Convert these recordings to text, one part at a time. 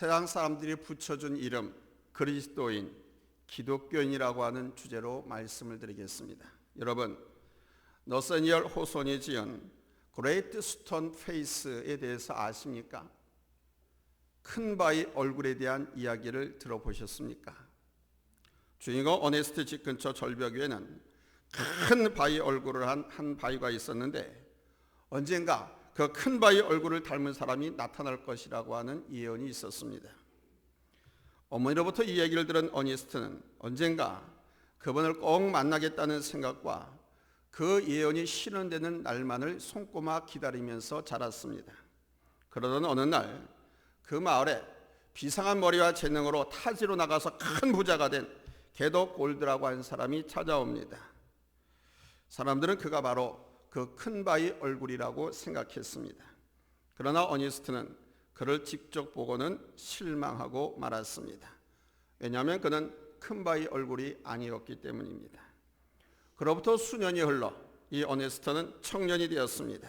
세상 사람들이 붙여준 이름 그리스도인, 기독교인이라고 하는 주제로 말씀을 드리겠습니다. 여러분, 너서니얼 호손이 지은 그레이트 스톤 페이스에 대해서 아십니까? 큰 바위 얼굴에 대한 이야기를 들어보셨습니까? 주인공 어네스트 집 근처 절벽 위에는 큰 바위 얼굴을 한 바위가 있었는데 언젠가 그 큰 바위 얼굴을 닮은 사람이 나타날 것이라고 하는 예언이 있었습니다. 어머니로부터 이 얘기를 들은 어니스트는 언젠가 그분을 꼭 만나겠다는 생각과 그 예언이 실현되는 날만을 손꼽아 기다리면서 자랐습니다. 그러던 어느 날 그 마을에 비상한 머리와 재능으로 타지로 나가서 큰 부자가 된 게도 골드라고 하는 사람이 찾아옵니다. 사람들은 그가 바로 그 큰 바위 얼굴이라고 생각했습니다. 그러나 어니스트는 그를 직접 보고는 실망하고 말았습니다. 왜냐하면 그는 큰 바위 얼굴이 아니었기 때문입니다. 그로부터 수년이 흘러 이 어니스트는 청년이 되었습니다.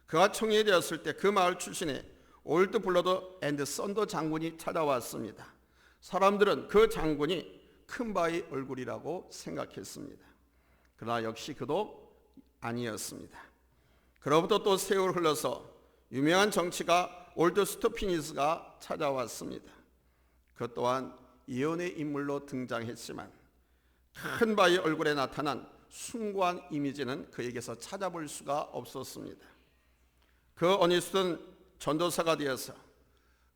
그가 청년이 되었을 때 그 마을 출신의 올드 블러드 앤드 썬더 장군이 찾아왔습니다. 사람들은 그 장군이 큰 바위 얼굴이라고 생각했습니다. 그러나 역시 그도 아니었습니다. 그로부터 또 세월 흘러서 유명한 정치가 올드 스토피니스가 찾아왔습니다. 그 또한 예언의 인물로 등장했지만 큰 바위 얼굴에 나타난 숭고한 이미지는 그에게서 찾아볼 수가 없었습니다. 그 어니스트는 전도사가 되어서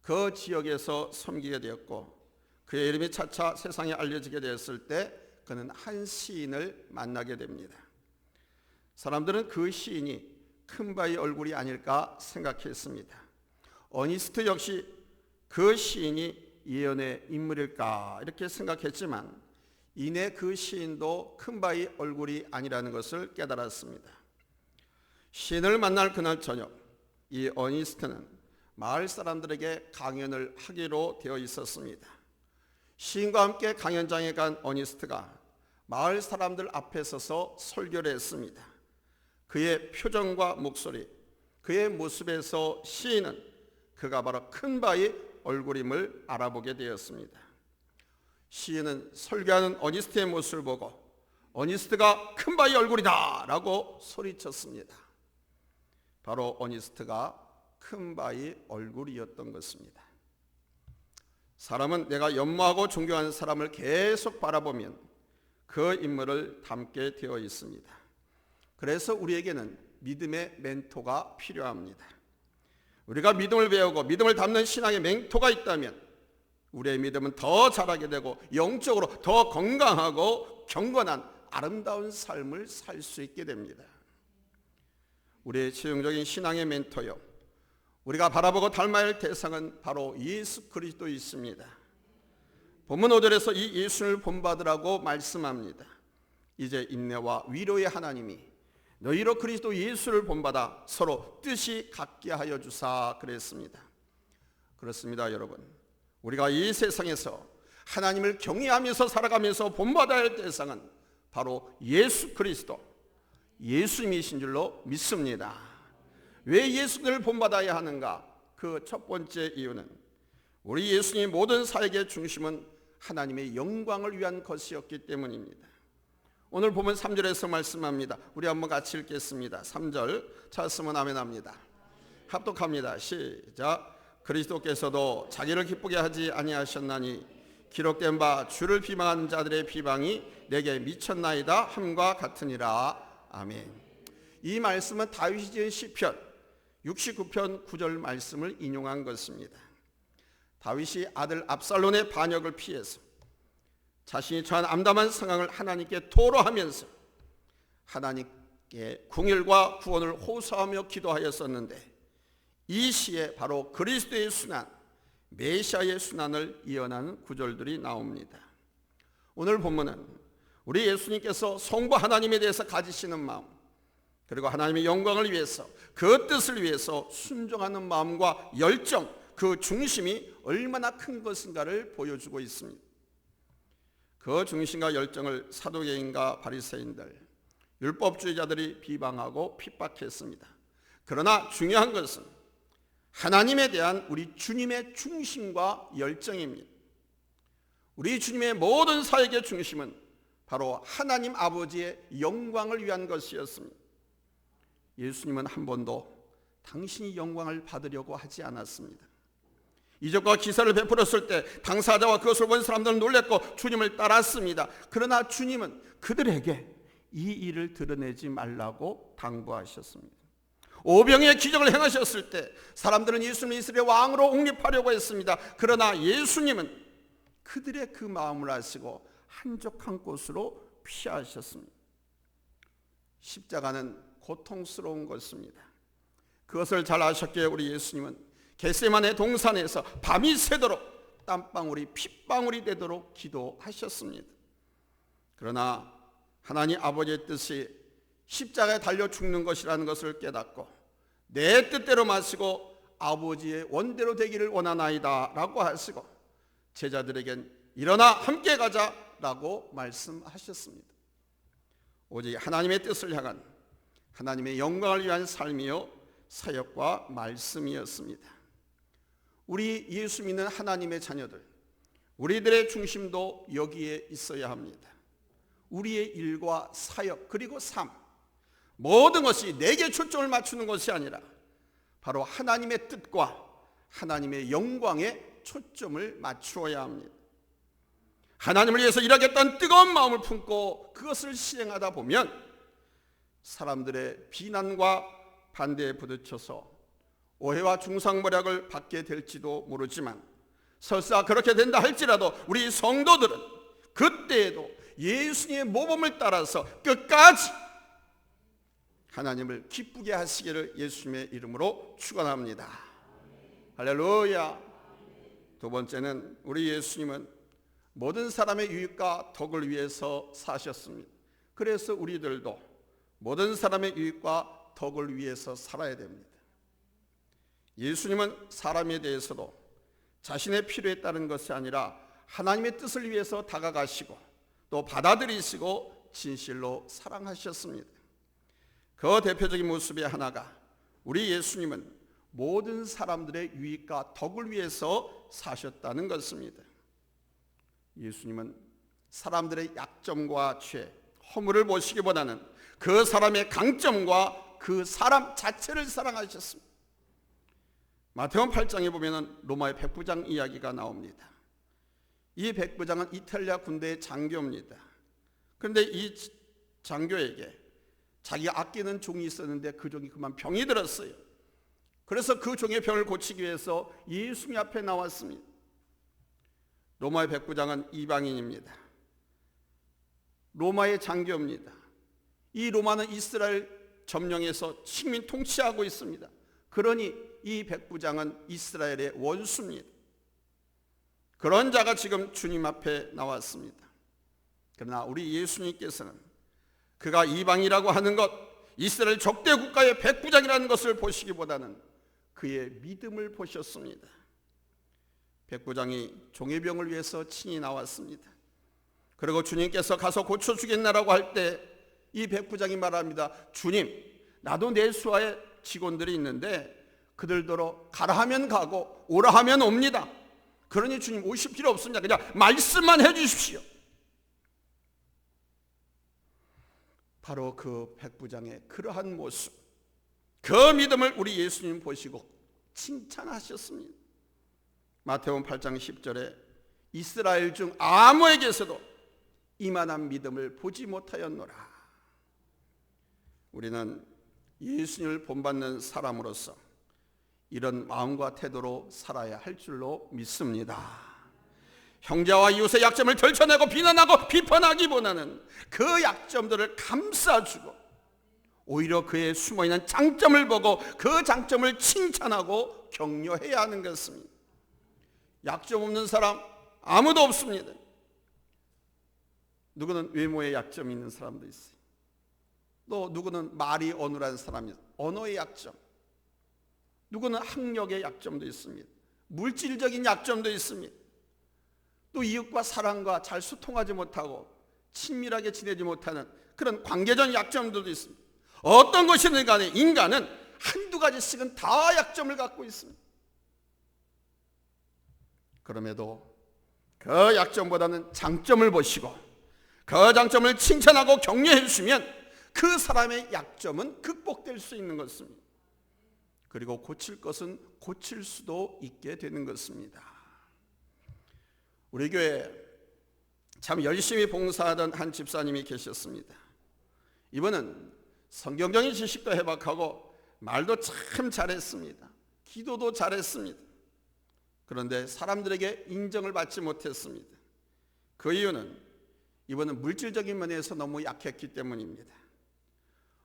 그 지역에서 섬기게 되었고 그의 이름이 차차 세상에 알려지게 되었을 때 그는 한 시인을 만나게 됩니다. 사람들은 그 시인이 큰 바위 얼굴이 아닐까 생각했습니다. 어니스트 역시 그 시인이 예언의 인물일까 이렇게 생각했지만 이내 그 시인도 큰 바위 얼굴이 아니라는 것을 깨달았습니다. 시인을 만날 그날 저녁 이 어니스트는 마을 사람들에게 강연을 하기로 되어 있었습니다. 시인과 함께 강연장에 간 어니스트가 마을 사람들 앞에 서서 설교를 했습니다. 그의 표정과 목소리, 그의 모습에서 시인은 그가 바로 큰 바위 얼굴임을 알아보게 되었습니다. 시인은 설교하는 어니스트의 모습을 보고 어니스트가 큰 바위 얼굴이다 라고 소리쳤습니다. 바로 어니스트가 큰 바위 얼굴이었던 것입니다. 사람은 내가 연모하고 존경하는 사람을 계속 바라보면 그 인물을 닮게 되어 있습니다. 그래서 우리에게는 믿음의 멘토가 필요합니다. 우리가 믿음을 배우고 믿음을 닮는 신앙의 멘토가 있다면 우리의 믿음은 더 자라게 되고 영적으로 더 건강하고 경건한 아름다운 삶을 살 수 있게 됩니다. 우리의 최종적인 신앙의 멘토요, 우리가 바라보고 닮아야 할 대상은 바로 예수 그리스도이십니다. 본문 5절에서 이 예수를 본받으라고 말씀합니다. 이제 인내와 위로의 하나님이 너희로 그리스도 예수를 본받아 서로 뜻이 같게 하여 주사 그랬습니다. 그렇습니다, 여러분. 우리가 이 세상에서 하나님을 경외하면서 살아가면서 본받아야 할 대상은 바로 예수 그리스도, 예수님이신 줄로 믿습니다. 왜 예수님을 본받아야 하는가? 그 첫 번째 이유는 우리 예수님의 모든 사역의 중심은 하나님의 영광을 위한 것이었기 때문입니다. 오늘 보면 3절에서 말씀합니다. 우리 한번 같이 읽겠습니다. 3절 찾았으면 아멘합니다. 합독합니다. 시작. 그리스도께서도 자기를 기쁘게 하지 아니하셨나니 기록된 바 주를 비방하는 자들의 비방이 내게 미쳤나이다 함과 같으니라. 아멘. 이 말씀은 다윗이 지은 시편 69편 9절 말씀을 인용한 것입니다. 다윗이 아들 압살롬의 반역을 피해서 자신이 처한 암담한 상황을 하나님께 토로하면서 하나님께 궁일과 구원을 호소하며 기도하였었는데 이 시에 바로 그리스도의 순환, 메시아의 순환을 예언하는 구절들이 나옵니다. 오늘 본문은 우리 예수님께서 성부 하나님에 대해서 가지시는 마음, 그리고 하나님의 영광을 위해서 그 뜻을 위해서 순종하는 마음과 열정, 그 중심이 얼마나 큰 것인가를 보여주고 있습니다. 그 중심과 열정을 사두개인과 바리새인들, 율법주의자들이 비방하고 핍박했습니다. 그러나 중요한 것은 하나님에 대한 우리 주님의 중심과 열정입니다. 우리 주님의 모든 사역의 중심은 바로 하나님 아버지의 영광을 위한 것이었습니다. 예수님은 한 번도 당신이 영광을 받으려고 하지 않았습니다. 이적과 기사를 베풀었을 때 당사자와 그것을 본 사람들은 놀랐고 주님을 따랐습니다. 그러나 주님은 그들에게 이 일을 드러내지 말라고 당부하셨습니다. 오병이의 기적을 행하셨을 때 사람들은 예수님을 이스라엘 왕으로 옹립하려고 했습니다. 그러나 예수님은 그들의 그 마음을 아시고 한적한 곳으로 피하셨습니다. 십자가는 고통스러운 것입니다. 그것을 잘 아셨기에 우리 예수님은 겟세마네 동산에서 밤이 새도록 땀방울이 핏방울이 되도록 기도하셨습니다. 그러나 하나님 아버지의 뜻이 십자가에 달려 죽는 것이라는 것을 깨닫고 내 뜻대로 마시고 아버지의 원대로 되기를 원하나이다 라고 하시고 제자들에겐 일어나 함께 가자 라고 말씀하셨습니다. 오직 하나님의 뜻을 향한 하나님의 영광을 위한 삶이요 사역과 말씀이었습니다. 우리 예수 믿는 하나님의 자녀들, 우리들의 중심도 여기에 있어야 합니다. 우리의 일과 사역 그리고 삶, 모든 것이 내게 초점을 맞추는 것이 아니라 바로 하나님의 뜻과 하나님의 영광에 초점을 맞추어야 합니다. 하나님을 위해서 일하겠다는 뜨거운 마음을 품고 그것을 실행하다 보면 사람들의 비난과 반대에 부딪혀서 오해와 중상모략을 받게 될지도 모르지만 설사 그렇게 된다 할지라도 우리 성도들은 그때에도 예수님의 모범을 따라서 끝까지 하나님을 기쁘게 하시기를 예수님의 이름으로 축원합니다. 할렐루야. 두 번째는 우리 예수님은 모든 사람의 유익과 덕을 위해서 사셨습니다. 그래서 우리들도 모든 사람의 유익과 덕을 위해서 살아야 됩니다. 예수님은 사람에 대해서도 자신의 필요에 따른 것이 아니라 하나님의 뜻을 위해서 다가가시고 또 받아들이시고 진실로 사랑하셨습니다. 그 대표적인 모습의 하나가 우리 예수님은 모든 사람들의 유익과 덕을 위해서 사셨다는 것입니다. 예수님은 사람들의 약점과 죄, 허물을 보시기보다는 그 사람의 강점과 그 사람 자체를 사랑하셨습니다. 마태복음 8장에 보면 로마의 백부장 이야기가 나옵니다. 이 백부장은 이탈리아 군대의 장교입니다. 그런데 이 장교에게 자기가 아끼는 종이 있었는데 그 종이 그만 병이 들었어요. 그래서 그 종의 병을 고치기 위해서 예수님 앞에 나왔습니다. 로마의 백부장은 이방인입니다. 로마의 장교입니다. 이 로마는 이스라엘 점령해서 식민 통치하고 있습니다. 그러니 이 백부장은 이스라엘의 원수입니다. 그런 자가 지금 주님 앞에 나왔습니다. 그러나 우리 예수님께서는 그가 이방이라고 하는 것, 이스라엘 적대 국가의 백부장이라는 것을 보시기보다는 그의 믿음을 보셨습니다. 백부장이 종의 병을 위해서 친히 나왔습니다. 그리고 주님께서 가서 고쳐주겠나라고 할 때 이 백부장이 말합니다. 주님, 나도 내 수하의 직원들이 있는데 그들더러 가라 하면 가고 오라 하면 옵니다. 그러니 주님 오실 필요 없습니다. 그냥 말씀만 해 주십시오. 바로 그 백부장의 그러한 모습, 그 믿음을 우리 예수님 보시고 칭찬하셨습니다. 마태복음 8장 10절에 이스라엘 중 아무에게서도 이만한 믿음을 보지 못하였노라. 우리는 예수님을 본받는 사람으로서 이런 마음과 태도로 살아야 할 줄로 믿습니다. 형제와 이웃의 약점을 들춰내고 비난하고 비판하기보다는 그 약점들을 감싸주고 오히려 그의 숨어있는 장점을 보고 그 장점을 칭찬하고 격려해야 하는 것입니다. 약점 없는 사람 아무도 없습니다. 누구는 외모에 약점이 있는 사람도 있어요. 또 누구는 말이 어눌한 사람이 있어요. 언어의 약점. 누구는 학력의 약점도 있습니다. 물질적인 약점도 있습니다. 또 이웃과 사람과 잘 소통하지 못하고 친밀하게 지내지 못하는 그런 관계적 약점들도 있습니다. 어떤 것이든 간에 인간은 한두 가지씩은 다 약점을 갖고 있습니다. 그럼에도 그 약점보다는 장점을 보시고 그 장점을 칭찬하고 격려해 주시면 그 사람의 약점은 극복될 수 있는 것입니다. 그리고 고칠 것은 고칠 수도 있게 되는 것입니다. 우리 교회에 참 열심히 봉사하던 한 집사님이 계셨습니다. 이분은 성경적인 지식도 해박하고 말도 참 잘했습니다. 기도도 잘했습니다. 그런데 사람들에게 인정을 받지 못했습니다. 그 이유는 이분은 물질적인 면에서 너무 약했기 때문입니다.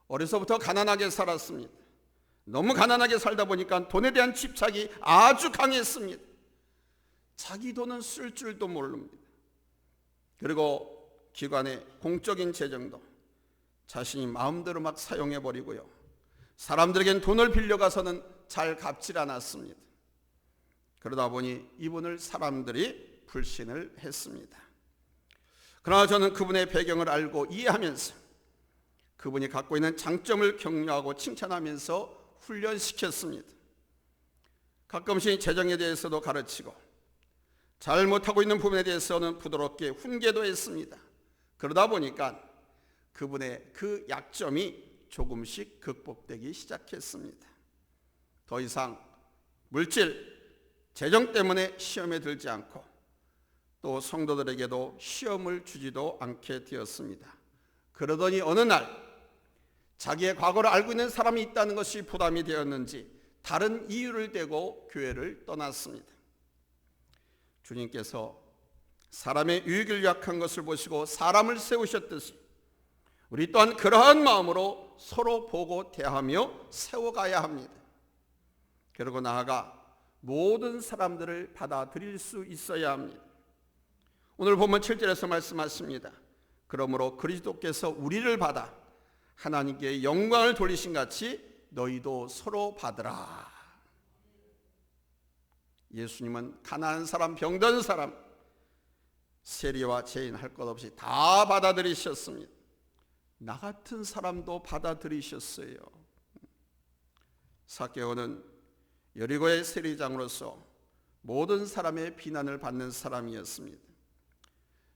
어려서부터 가난하게 살았습니다. 너무 가난하게 살다 보니까 돈에 대한 집착이 아주 강했습니다. 자기 돈은 쓸 줄도 모릅니다. 그리고 기관의 공적인 재정도 자신이 마음대로 막 사용해버리고요. 사람들에겐 돈을 빌려가서는 잘 갚질 않았습니다. 그러다 보니 이분을 사람들이 불신을 했습니다. 그러나 저는 그분의 배경을 알고 이해하면서 그분이 갖고 있는 장점을 격려하고 칭찬하면서 훈련시켰습니다. 가끔씩 재정에 대해서도 가르치고 잘못하고 있는 부분에 대해서는 부드럽게 훈계도 했습니다. 그러다 보니까 그분의 그 약점이 조금씩 극복되기 시작했습니다. 더 이상 물질, 재정 때문에 시험에 들지 않고 또 성도들에게도 시험을 주지도 않게 되었습니다. 그러더니 어느 날 자기의 과거를 알고 있는 사람이 있다는 것이 부담이 되었는지 다른 이유를 대고 교회를 떠났습니다. 주님께서 사람의 유익을 약한 것을 보시고 사람을 세우셨듯이 우리 또한 그러한 마음으로 서로 보고 대하며 세워가야 합니다. 그리고 나아가 모든 사람들을 받아들일 수 있어야 합니다. 오늘 보면 7절에서 말씀하십니다. 그러므로 그리스도께서 우리를 받아 하나님께 영광을 돌리신 같이 너희도 서로 받으라. 예수님은 가난한 사람, 병든 사람, 세리와 죄인 할 것 없이 다 받아들이셨습니다. 나 같은 사람도 받아들이셨어요. 삭개오는 여리고의 세리장으로서 모든 사람의 비난을 받는 사람이었습니다.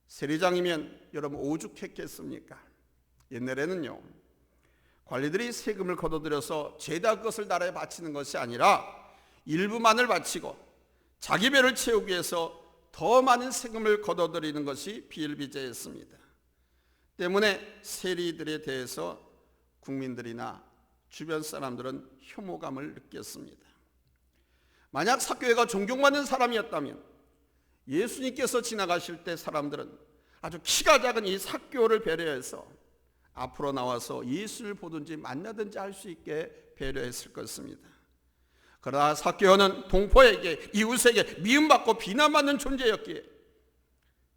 세리장이면 여러분 오죽했겠습니까? 옛날에는요, 관리들이 세금을 걷어들여서 죄다 것을 나라에 바치는 것이 아니라 일부만을 바치고 자기 배를 채우기 위해서 더 많은 세금을 걷어들이는 것이 비일비재했습니다. 때문에 세리들에 대해서 국민들이나 주변 사람들은 혐오감을 느꼈습니다. 만약 삭개오가 존경받는 사람이었다면 예수님께서 지나가실 때 사람들은 아주 키가 작은 이 삭개오를 배려해서 앞으로 나와서 예수를 보든지 만나든지 할 수 있게 배려했을 것입니다. 그러나 삭개오는 동포에게, 이웃에게 미움받고 비난받는 존재였기에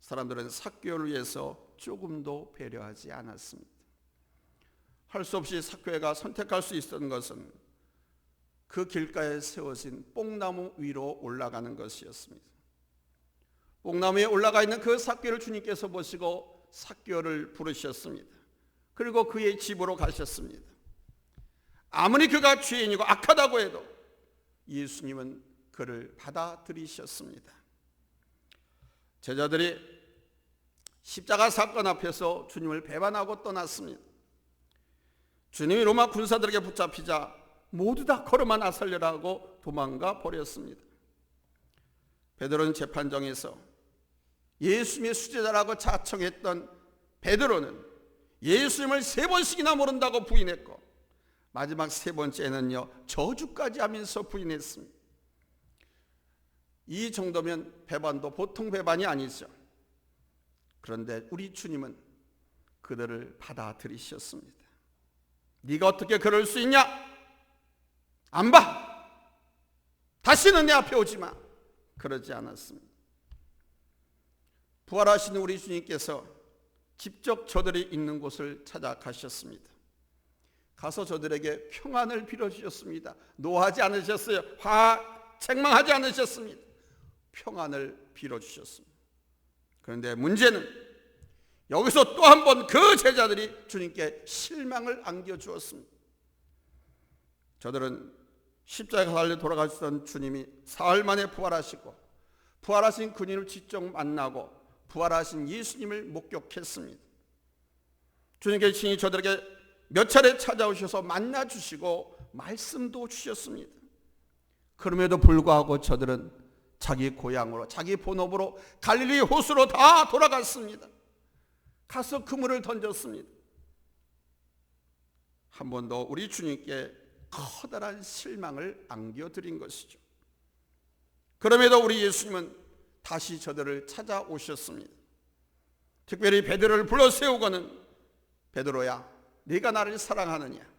사람들은 삭개오를 위해서 조금도 배려하지 않았습니다. 할 수 없이 삭개오가 선택할 수 있었던 것은 그 길가에 세워진 뽕나무 위로 올라가는 것이었습니다. 뽕나무 위에 올라가 있는 그 삭개오를 주님께서 보시고 삭개오를 부르셨습니다. 그리고 그의 집으로 가셨습니다. 아무리 그가 죄인이고 악하다고 해도 예수님은 그를 받아들이셨습니다. 제자들이 십자가 사건 앞에서 주님을 배반하고 떠났습니다. 주님이 로마 군사들에게 붙잡히자 모두 다 걸어만 나서려라 하고 도망가 버렸습니다. 베드로는 재판정에서 예수님의 수제자라고 자청했던 베드로는 예수님을 3번씩이나 모른다고 부인했고 마지막 3번째는요 저주까지 하면서 부인했습니다. 이 정도면 배반도 보통 배반이 아니죠. 그런데 우리 주님은 그들을 받아들이셨습니다. 네가 어떻게 그럴 수 있냐? 안 봐. 다시는 내 앞에 오지 마. 그러지 않았습니다. 부활하신 우리 주님께서 직접 저들이 있는 곳을 찾아가셨습니다. 가서 저들에게 평안을 빌어주셨습니다. 노하지 않으셨어요. 책망하지 않으셨습니다. 평안을 빌어주셨습니다. 그런데 문제는 여기서 또 한 번 그 제자들이 주님께 실망을 안겨주었습니다. 저들은 십자가 달려 돌아가셨던 주님이 사흘 만에 부활하시고 부활하신 그님을 직접 만나고 부활하신 예수님을 목격했습니다. 주님께서 친히 저들에게 몇 차례 찾아오셔서 만나주시고 말씀도 주셨습니다. 그럼에도 불구하고 저들은 자기 고향으로, 자기 본업으로 갈릴리 호수로 다 돌아갔습니다. 가서 그물을 던졌습니다. 한 번 더 우리 주님께 커다란 실망을 안겨드린 것이죠. 그럼에도 우리 예수님은 다시 저들을 찾아오셨습니다. 특별히 베드로를 불러 세우고는 베드로야, 네가 나를 사랑하느냐?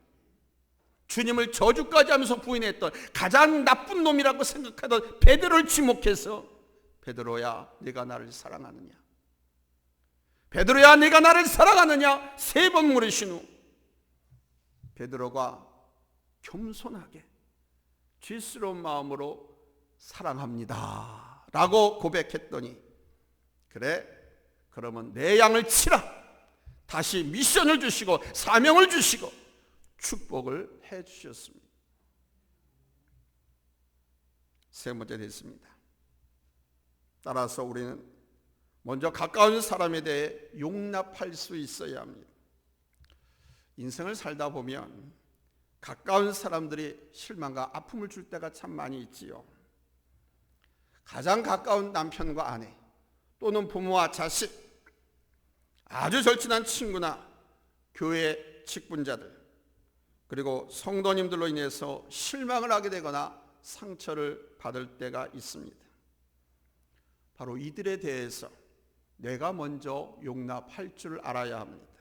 주님을 저주까지 하면서 부인했던 가장 나쁜 놈이라고 생각하던 베드로를 지목해서 베드로야, 네가 나를 사랑하느냐? 베드로야, 네가 나를 사랑하느냐? 3번 물으신 후 베드로가 겸손하게 죄스러운 마음으로 사랑합니다 라고 고백했더니, 그래, 그러면 내 양을 치라. 다시 미션을 주시고 사명을 주시고 축복을 해 주셨습니다. 세 번째 됐습니다. 따라서 우리는 먼저 가까운 사람에 대해 용납할 수 있어야 합니다. 인생을 살다 보면 가까운 사람들이 실망과 아픔을 줄 때가 참 많이 있지요. 가장 가까운 남편과 아내, 또는 부모와 자식, 아주 절친한 친구나 교회 직분자들, 그리고 성도님들로 인해서 실망을 하게 되거나 상처를 받을 때가 있습니다. 바로 이들에 대해서 내가 먼저 용납할 줄 알아야 합니다.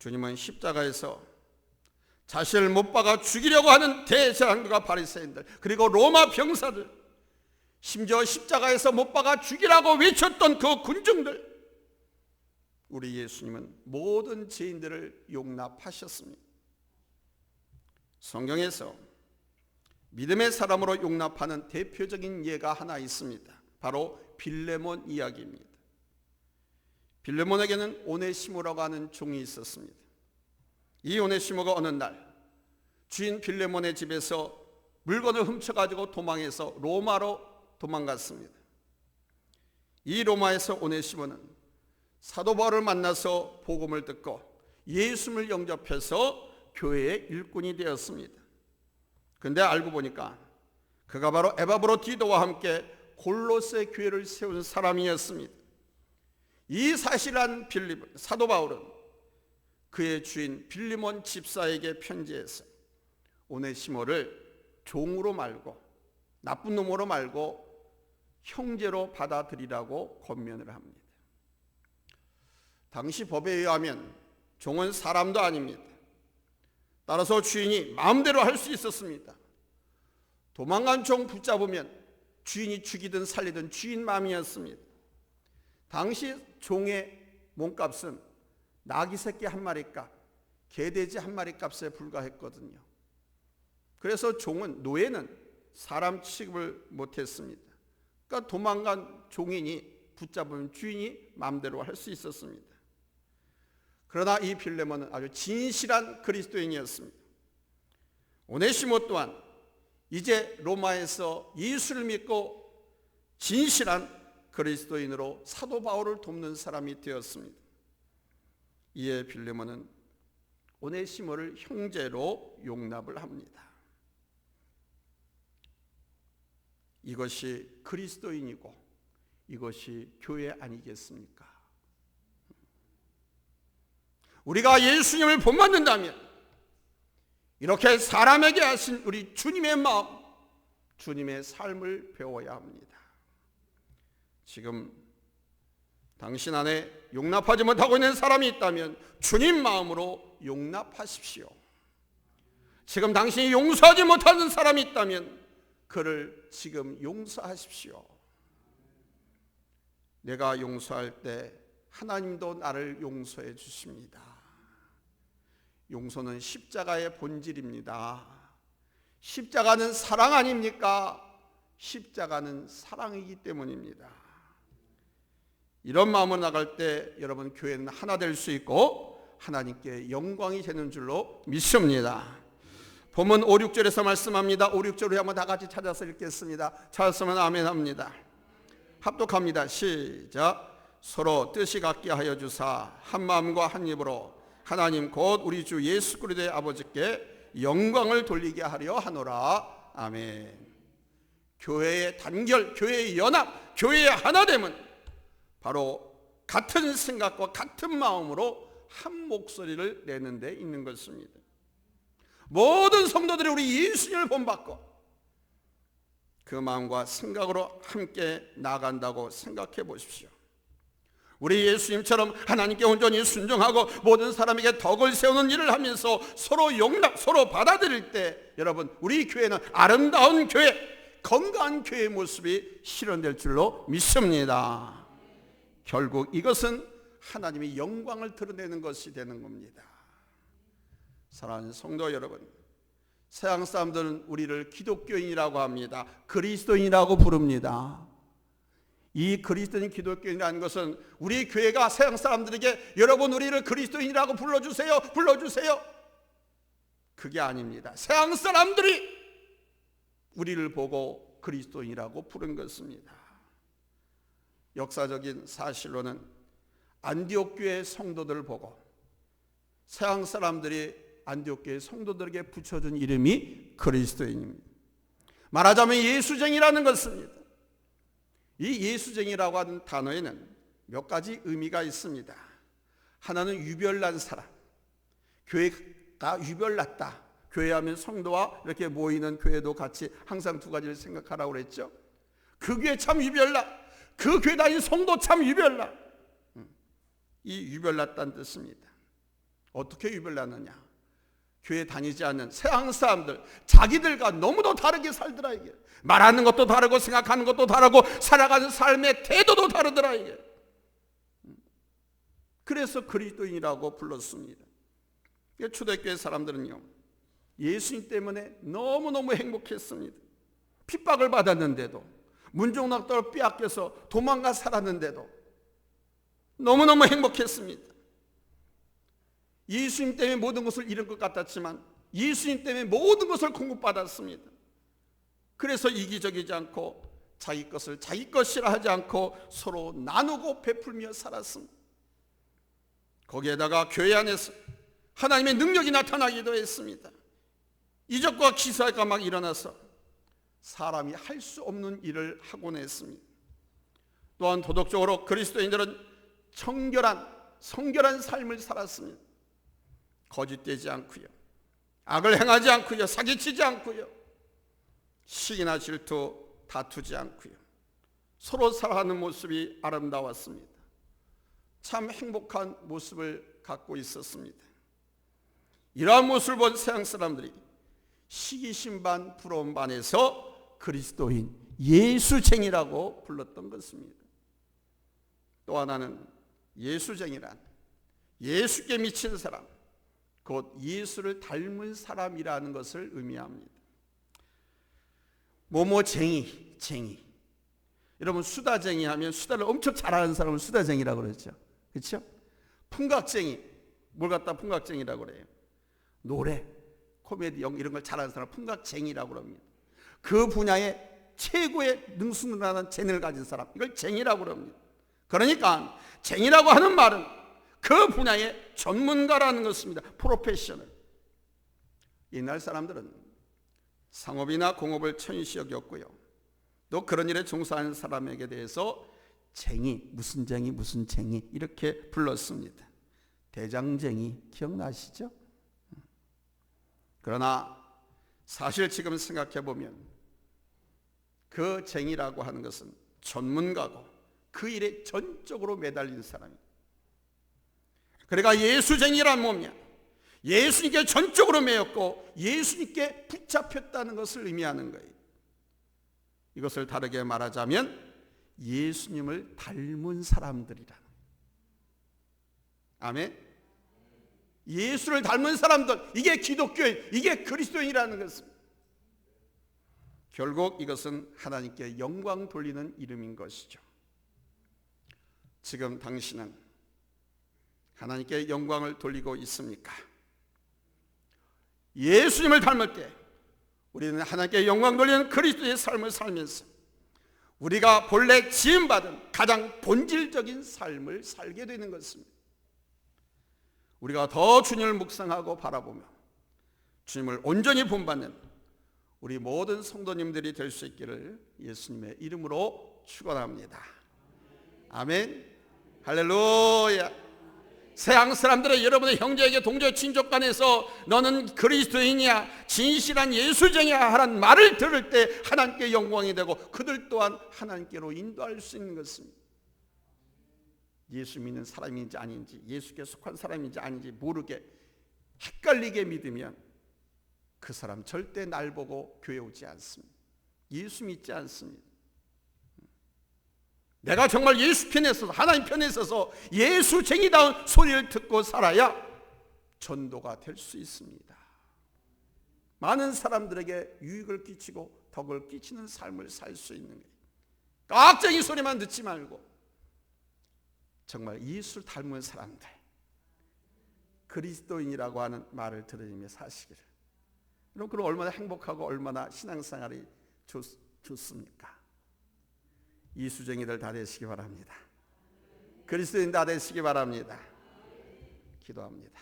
주님은 십자가에서 자신을 못 박아 죽이려고 하는 대제사장들과 바리새인들, 그리고 로마 병사들, 심지어 십자가에서 못 박아 죽이라고 외쳤던 그 군중들, 우리 예수님은 모든 죄인들을 용납하셨습니다. 성경에서 믿음의 사람으로 용납하는 대표적인 예가 하나 있습니다. 바로 빌레몬 이야기입니다. 빌레몬에게는 오네시모라고 하는 종이 있었습니다. 이 오네시모가 어느 날 주인 빌레몬의 집에서 물건을 훔쳐가지고 도망해서 로마로 도망갔습니다. 이 로마에서 오네시모는 사도 바울을 만나서 복음을 듣고 예수님을 영접해서 교회의 일꾼이 되었습니다. 그런데 알고 보니까 그가 바로 에바브로디도와 함께 골로새 교회를 세운 사람이었습니다. 이 사실한 사도 바울은 그의 주인 빌리몬 집사에게 편지해서 오네시모를 종으로 말고, 나쁜 놈으로 말고 형제로 받아들이라고 권면을 합니다. 당시 법에 의하면 종은 사람도 아닙니다. 따라서 주인이 마음대로 할 수 있었습니다. 도망간 종 붙잡으면 주인이 죽이든 살리든 주인 마음이었습니다. 당시 종의 몸값은 나귀 새끼 한 마리 값, 개돼지 한 마리 값에 불과했거든요. 그래서 종은, 노예는 사람 취급을 못했습니다. 그러니까 도망간 종인이 붙잡으면 주인이 마음대로 할 수 있었습니다. 그러나 이 빌레몬은 아주 진실한 그리스도인이었습니다. 오네시모 또한 이제 로마에서 예수를 믿고 진실한 그리스도인으로 사도 바울을 돕는 사람이 되었습니다. 이에 빌레몬은 오네시모를 형제로 용납을 합니다. 이것이 그리스도인이고 이것이 교회 아니겠습니까? 우리가 예수님을 본받는다면 이렇게 사람에게 하신 우리 주님의 마음, 주님의 삶을 배워야 합니다. 지금 당신 안에 용납하지 못하고 있는 사람이 있다면 주님 마음으로 용납하십시오. 지금 당신이 용서하지 못하는 사람이 있다면 그를 지금 용서하십시오. 내가 용서할 때 하나님도 나를 용서해 주십니다. 용서는 십자가의 본질입니다. 십자가는 사랑 아닙니까? 십자가는 사랑이기 때문입니다. 이런 마음으로 나갈 때 여러분 교회는 하나 될 수 있고 하나님께 영광이 되는 줄로 믿습니다. 본문 5, 6절에서 말씀합니다. 5, 6절을 한번 다 같이 찾아서 읽겠습니다. 찾았으면 아멘 합니다. 합독합니다. 시작. 서로 뜻이 같게 하여 주사 한 마음과 한 입으로 하나님 곧 우리 주 예수 그리스도의 아버지께 영광을 돌리게 하려 하노라. 아멘. 교회의 단결, 교회의 연합, 교회의 하나됨은 바로 같은 생각과 같은 마음으로 한 목소리를 내는 데 있는 것입니다. 모든 성도들이 우리 예수님을 본받고 그 마음과 생각으로 함께 나아간다고 생각해 보십시오. 우리 예수님처럼 하나님께 온전히 순종하고 모든 사람에게 덕을 세우는 일을 하면서 서로 용납, 서로 받아들일 때 여러분, 우리 교회는 아름다운 교회, 건강한 교회의 모습이 실현될 줄로 믿습니다. 결국 이것은 하나님의 영광을 드러내는 것이 되는 겁니다. 사랑하는 성도 여러분, 서양 사람들은 우리를 기독교인이라고 합니다. 그리스도인이라고 부릅니다. 이 그리스도인 기독교인이라는 것은 우리 교회가 서양 사람들에게 여러분 우리를 그리스도인이라고 불러주세요, 불러주세요, 그게 아닙니다. 서양 사람들이 우리를 보고 그리스도인이라고 부른 것입니다. 역사적인 사실로는 안디옥 교회 성도들을 보고 서양 사람들이 안디옥 교회 성도들에게 붙여준 이름이 그리스도인입니다. 말하자면 예수쟁이라는 것입니다. 이 예수쟁이라고 하는 단어에는 몇 가지 의미가 있습니다. 하나는 유별난 사람, 교회가 유별났다. 교회하면 성도와 이렇게 모이는 교회도 같이 항상 두 가지를 생각하라고 그랬죠. 그 교회 참 유별나, 그 교회 다니는 성도 참 유별나. 이 유별났다는 뜻입니다. 어떻게 유별났느냐? 교회 다니지 않는 서양 사람들, 자기들과 너무도 다르게 살더라. 이게 말하는 것도 다르고 생각하는 것도 다르고 살아가는 삶의 태도도 다르더라. 이게 그래서 그리스도인이라고 불렀습니다. 초대교회 사람들은요, 예수님 때문에 너무너무 행복했습니다. 핍박을 받았는데도, 문종락도를 빼앗겨서 도망가 살았는데도 너무너무 행복했습니다. 예수님 때문에 모든 것을 잃은 것 같았지만 예수님 때문에 모든 것을 공급받았습니다. 그래서 이기적이지 않고 자기 것을 자기 것이라 하지 않고 서로 나누고 베풀며 살았습니다. 거기에다가 교회 안에서 하나님의 능력이 나타나기도 했습니다. 이적과 기사가 막 일어나서 사람이 할 수 없는 일을 하곤 했습니다. 또한 도덕적으로 그리스도인들은 성결한 삶을 살았습니다. 거짓되지 않고요, 악을 행하지 않고요, 사기치지 않고요, 시기나 질투 다투지 않고요, 서로 사랑하는 모습이 아름다웠습니다. 참 행복한 모습을 갖고 있었습니다. 이러한 모습을 본 서양 사람들이 시기심 반 부러움 반에서 그리스도인 예수쟁이라고 불렀던 것입니다. 또 하나는 예수쟁이란 예수께 미친 사람, 곧 예수를 닮은 사람이라는 것을 의미합니다. 모모쟁이, 쟁이. 여러분 수다쟁이 하면 수다를 엄청 잘하는 사람을 수다쟁이라고 그러죠. 그렇죠? 풍각쟁이, 뭘 갖다 풍각쟁이라고 그래요? 노래, 코미디, 이런 걸 잘하는 사람을 풍각쟁이라고 합니다. 그 분야에 최고의 능수능란한 재능을 가진 사람, 이걸 쟁이라고 합니다. 그러니까 쟁이라고 하는 말은 그 분야의 전문가라는 것입니다. 프로페셔널. 옛날 사람들은 상업이나 공업을 천시 여겼고요, 또 그런 일에 종사하는 사람에게 대해서 쟁이, 무슨 쟁이, 무슨 쟁이 이렇게 불렀습니다. 대장쟁이 기억나시죠? 그러나 사실 지금 생각해 보면 그 쟁이라고 하는 것은 전문가고 그 일에 전적으로 매달린 사람입니다. 그러니까 예수쟁이란 뭐냐? 예수님께 전적으로 매였고 예수님께 붙잡혔다는 것을 의미하는 거예요. 이것을 다르게 말하자면 예수님을 닮은 사람들이라는 거예요. 아멘. 예수를 닮은 사람들, 이게 기독교인, 이게 그리스도인이라는 것입니다. 결국 이것은 하나님께 영광 돌리는 이름인 것이죠. 지금 당신은 하나님께 영광을 돌리고 있습니까? 예수님을 닮을 때 우리는 하나님께 영광 돌리는 그리스도의 삶을 살면서 우리가 본래 지음받은 가장 본질적인 삶을 살게 되는 것입니다. 우리가 더 주님을 묵상하고 바라보며 주님을 온전히 본받는 우리 모든 성도님들이 될 수 있기를 예수님의 이름으로 축원합니다. 아멘. 할렐루야. 세상 사람들의 여러분의 형제에게 동료 친족 간에서 너는 그리스도인이야, 진실한 예수쟁이야 하는 말을 들을 때 하나님께 영광이 되고 그들 또한 하나님께로 인도할 수 있는 것입니다. 예수 믿는 사람인지 아닌지, 예수께 속한 사람인지 아닌지 모르게 헷갈리게 믿으면 그 사람 절대 날 보고 교회 오지 않습니다. 예수 믿지 않습니다. 내가 정말 예수 편에 서서, 하나님 편에 서서 예수쟁이다운 소리를 듣고 살아야 전도가 될 수 있습니다. 많은 사람들에게 유익을 끼치고 덕을 끼치는 삶을 살 수 있는 거예요. 깍쟁이 소리만 듣지 말고 정말 예수를 닮은 사람들, 그리스도인이라고 하는 말을 들으며 사시기를. 여러분, 그럼 얼마나 행복하고 얼마나 신앙생활이 좋습니까? 예수쟁이들 다 되시기 바랍니다. 그리스도인 다 되시기 바랍니다. 기도합니다.